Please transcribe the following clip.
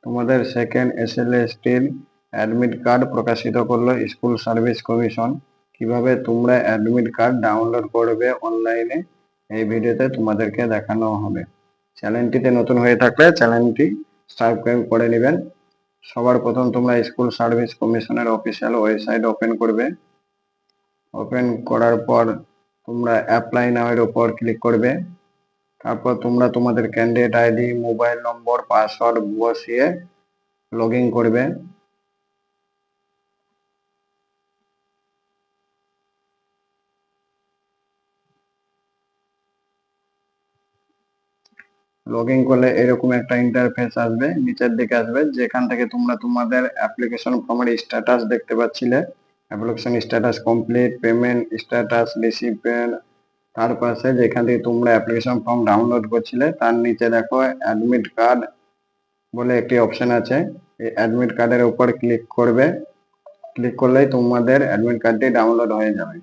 তোমাদের second এসএলএসটির admit card প্রকাশিত করলো স্কুল সার্ভিস কমিশন। কিভাবে তোমরা অ্যাডমিট কার্ড ডাউনলোড করবে অনলাইনে, এই ভিডিওতে তোমাদেরকে দেখানো হবে। চ্যানেলটিতে নতুন হয়ে থাকলে চ্যানেলটি সাবস্ক্রাইব করে নেবেন। সবার প্রথম তোমরা স্কুল সার্ভিস কমিশনের অফিসিয়াল ওয়েবসাইট ওপেন করবে। ওপেন করার পর তোমরা অ্যাপ্লাই নাও এর উপর ক্লিক করবে। তারপর তোমরা তোমাদের ক্যান্ডিডেট আইডি, মোবাইল নম্বর, পাসওয়ার্ড বসিয়ে লগ ইন করবে। লগ ইন করলে এরকম একটা ইন্টারফেস আসবে, নিচের দিকে আসবে, যেখান থেকে তোমরা তোমাদের অ্যাপ্লিকেশন ফর্মের স্ট্যাটাস দেখতে পাচ্ছিলে। Application status complete, payment status received. তার পাশে যেখান থেকে তোমরা অ্যাপ্লিকেশন ফর্ম ডাউনলোড করছিলে তার নিচে দেখো অ্যাডমিট কার্ড বলে একটি অপশন আছে। এই অ্যাডমিট কার্ডের উপর ক্লিক করবে। ক্লিক করলেই তোমাদের অ্যাডমিট কার্ডটি ডাউনলোড হয়ে যাবে।